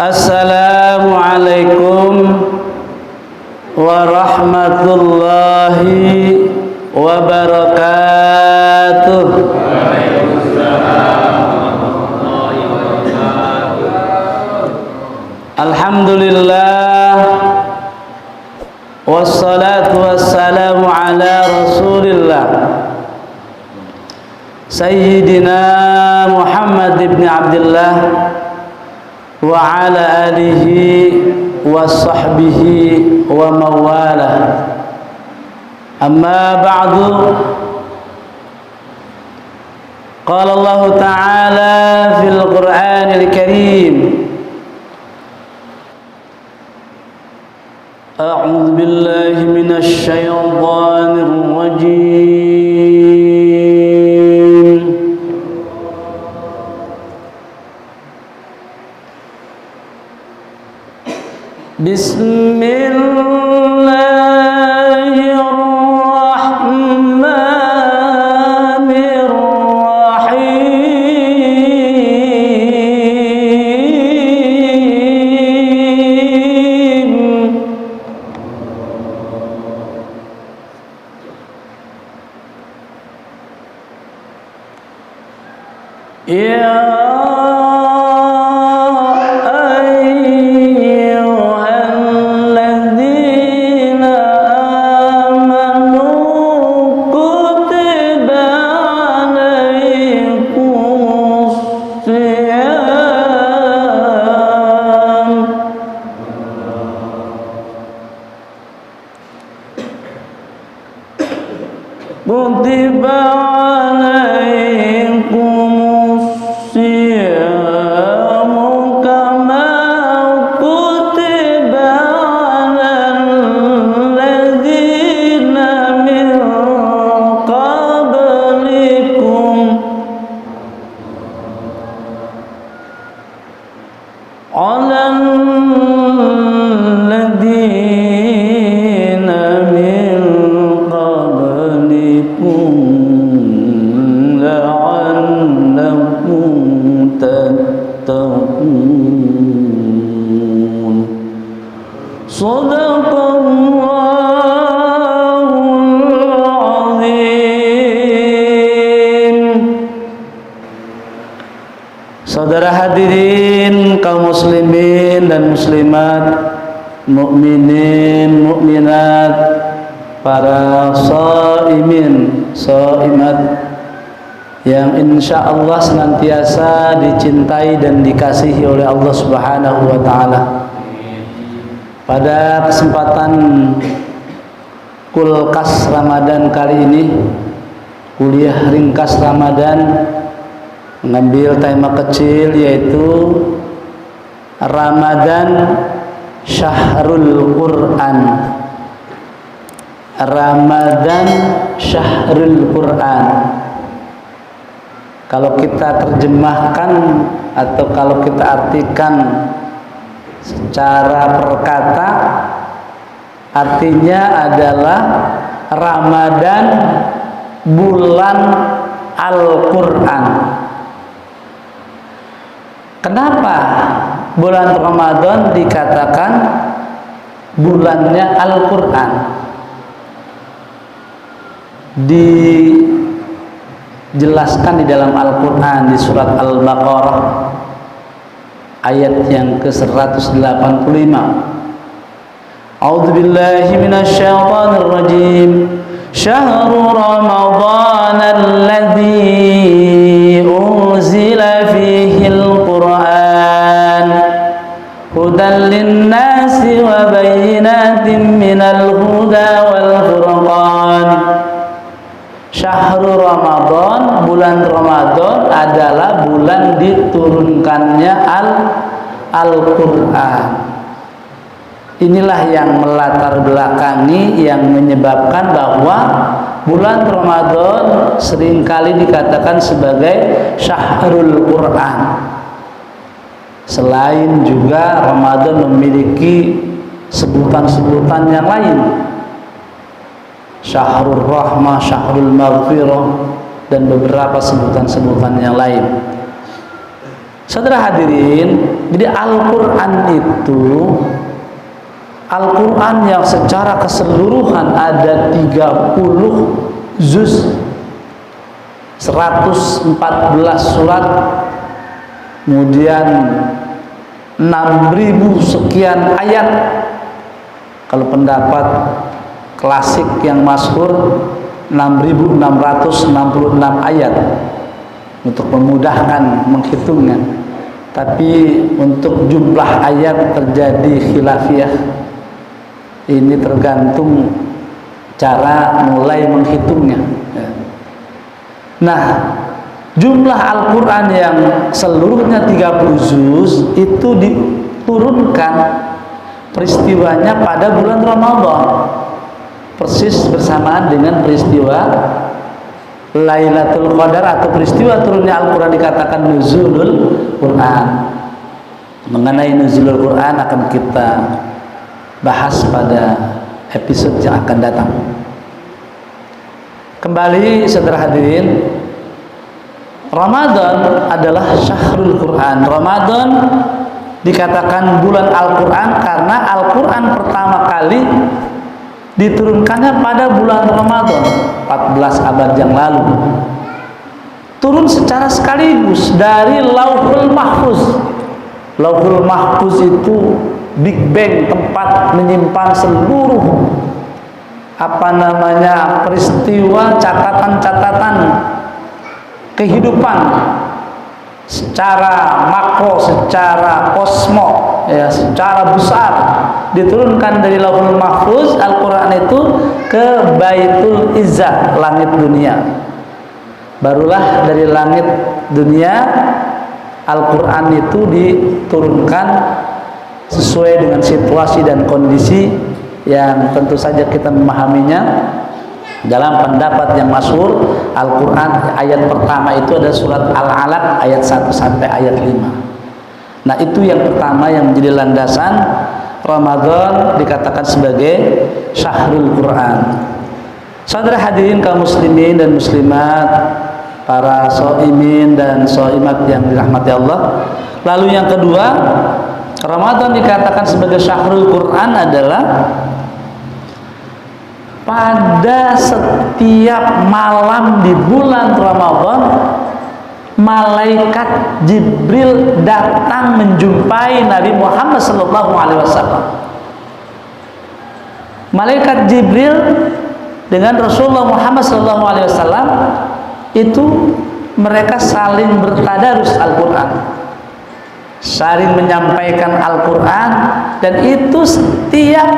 Assalamualaikum warahmatullahi wabarakatuh. Alhamdulillah, wassalatu wassalamu ala rasulillah Sayyidina Muhammad ibn Abdullah wa ala alihi wa sahbihi wa mawalah. Amma ba'du. Qala Allah Ta'ala fil Qur'anil Karim, A'udzu billahi minasy syaithanir rajim. Bismillahirrahmanirrahim. Ya kutiba alaikumus siyamu kama kutiba alal ladzina min qablikum alal ladzina min la'allakum tattaqun. Shadaqallahul azim. Saudara hadirin kaum muslimin dan muslimat, mukminin, mukminat, para shaimin, shaimat yang insya Allah senantiasa dicintai dan dikasihi oleh Allah Subhanahu wa Ta'ala. Pada kesempatan Kulkas Ramadan kali ini, kuliah ringkas Ramadan, mengambil tema kecil yaitu Ramadan Syahrul Quran. Ramadan Syahrul Quran. Kalau kita terjemahkan atau kalau kita artikan secara perkata, artinya adalah Ramadan bulan Al-Quran. Kenapa bulan Ramadan dikatakan bulannya Al-Quran? Dijelaskan di dalam Al-Quran di surat Al-Baqarah ayat yang ke-185. A'udzu billahi minasy syaithanir rajim. Syahrul Ramadan alladzi unzila fihi al-Qur'an hudan lin-nasi wa bayyinatin minal huda wal furqan. Syahrul Ramadan, bulan Ramadan adalah bulan diturunkannya Al-Quran. Inilah yang melatar belakangi, yang menyebabkan bahwa bulan Ramadan seringkali dikatakan sebagai Syahrul Quran. Selain juga Ramadan memiliki sebutan-sebutan yang lain, Syahrul Rahmah, Syahrul Maghfirah, dan beberapa sebutan-sebutan yang lain. Saudara hadirin, jadi Al-Quran itu, Al-Quran yang secara keseluruhan ada 30 juz, 114 surat, kemudian 6.000 sekian ayat. Kalau pendapat klasik yang masyhur 6.666 ayat untuk memudahkan menghitungnya. Tapi untuk jumlah ayat terjadi khilafiyah. Ini tergantung cara mulai menghitungnya. Nah, jumlah Al-Quran yang seluruhnya 30 juz itu diturunkan peristiwanya pada bulan Ramadan, persis bersamaan dengan peristiwa Lailatul Qadar atau peristiwa turunnya Al-Quran, dikatakan nuzulul Quran. Mengenai nuzulul Quran akan kita bahas pada episode yang akan datang. Kembali saudara hadirin, Ramadan adalah syahrul Quran. Ramadan dikatakan bulan Al-Quran karena Al-Quran pertama kali diturunkannya pada bulan Ramadan 14 abad yang lalu. Turun secara sekaligus dari Lauhul Mahfuz. Lauhul Mahfuz itu Big Bang, tempat menyimpan seluruh peristiwa, catatan-catatan kehidupan secara makro, secara kosmo, ya, secara besar, diturunkan dari Lauhul Mahfuz Al-Quran itu ke Baitul Izzah, langit dunia. Barulah dari langit dunia Al-Quran itu diturunkan sesuai dengan situasi dan kondisi yang tentu saja kita memahaminya. Dalam pendapat yang masyhur, Al-Quran ayat pertama itu adalah surat Al-Alaq ayat 1 sampai ayat 5. Nah, itu yang pertama yang menjadi landasan Ramadan dikatakan sebagai syahrul Quran. Saudara hadirin kaum muslimin dan muslimat, para shaimin dan shaimat yang dirahmati Allah. Lalu yang kedua, Ramadan dikatakan sebagai syahrul Quran adalah pada setiap malam di bulan Ramadan malaikat Jibril datang menjumpai Nabi Muhammad SAW. Malaikat Jibril dengan Rasulullah Muhammad SAW itu mereka saling bertadarus Al-Quran, saling menyampaikan Al-Quran, dan itu setiap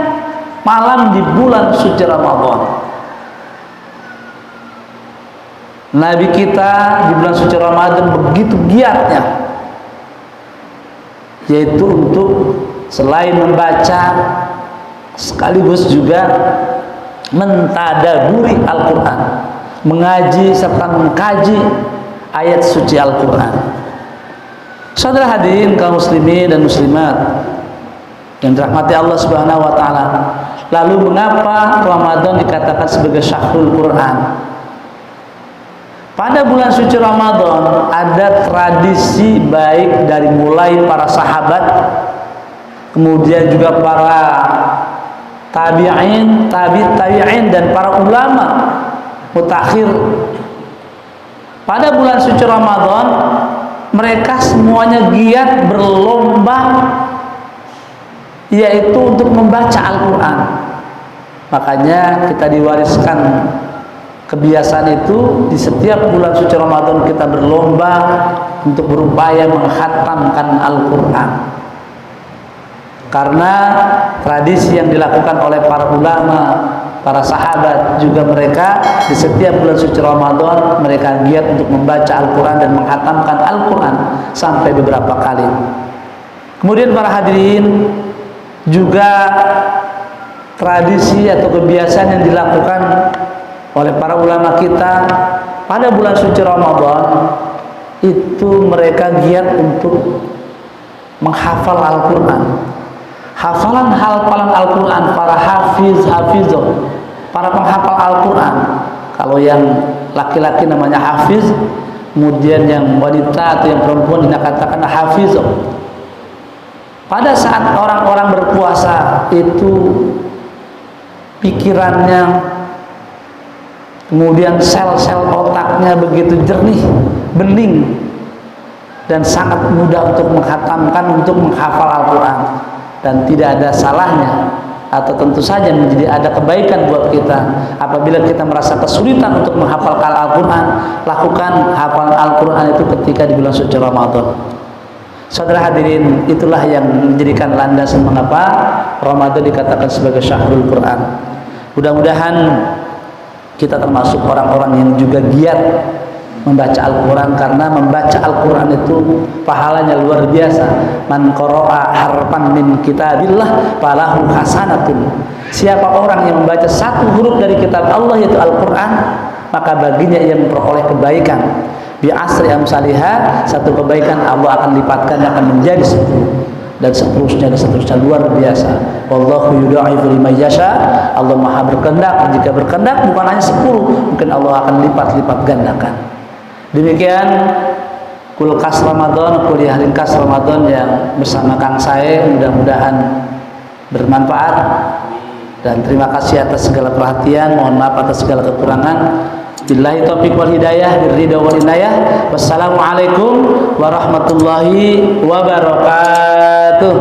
malam di bulan suci Ramadan. Nabi kita di bulan suci Ramadan begitu giatnya, yaitu untuk selain membaca sekaligus juga mentadaburi Al-Quran, mengaji serta mengkaji ayat suci Al-Quran. Saudara hadirin kaum muslimin dan muslimat yang dirahmati Allah Subhanahu wa taala, lalu mengapa Ramadan dikatakan sebagai syahrul Quran? Pada bulan suci Ramadan ada tradisi baik dari mulai para sahabat, kemudian juga para tabi'in, tabi'in dan para ulama mutakhir. Pada bulan suci Ramadan mereka semuanya giat berlomba, yaitu untuk membaca Al-Quran. Makanya kita diwariskan kebiasaan itu, di setiap bulan suci Ramadan kita berlomba untuk berupaya menghatamkan Al-Quran. Karena tradisi yang dilakukan oleh para ulama, para sahabat, juga mereka di setiap bulan suci Ramadan mereka giat untuk membaca Al-Quran dan menghatamkan Al-Quran sampai beberapa kali. Kemudian para hadirin, juga tradisi atau kebiasaan yang dilakukan oleh para ulama kita pada bulan suci Ramadan itu mereka giat untuk menghafal Al-Quran. Hafalan Al-Quran, para hafizah, para penghafal Al-Quran. Kalau yang laki-laki namanya hafiz, kemudian yang wanita atau yang perempuan dikatakan hafizah. Pada saat orang-orang berpuasa itu pikirannya, kemudian sel-sel otaknya begitu jernih, bening, dan sangat mudah untuk menghatamkan, untuk menghafal Al-Quran. Dan tidak ada salahnya, atau tentu saja menjadi ada kebaikan buat kita apabila kita merasa kesulitan untuk menghafalkan Al-Quran. Lakukan hafalan Al-Quran itu ketika di bulan suci Ramadan. Saudara hadirin, itulah yang menjadikan landasan mengapa Ramadan dikatakan sebagai syahrul Quran. Mudah-mudahan kita termasuk orang-orang yang juga giat membaca Al-Quran, karena membaca Al-Quran itu pahalanya luar biasa. Man qara'a harfan min kitabillah falahu hasanatun. Siapa orang yang membaca satu huruf dari kitab Allah yaitu Al-Quran, maka baginya ia memperoleh kebaikan. Bi asri amsalihah, satu kebaikan Allah akan lipatkan, akan menjadi 10 dan seterusnya dan seterusnya, luar biasa. Wallahu yudha'ifu liman yasha. Allah Maha berkehendak, jika berkehendak bukan hanya 10, mungkin Allah akan lipat-lipat gandakan. Demikian kulkas Ramadan, kuliah ringkas Ramadan yang bersama Kang Sae, mudah-mudahan bermanfaat, dan terima kasih atas segala perhatian, mohon maaf atas segala kekurangan. Billahi taufiq wal hidayah, birridha wal inayah. Wassalamualaikum warahmatullahi wabarakatuh.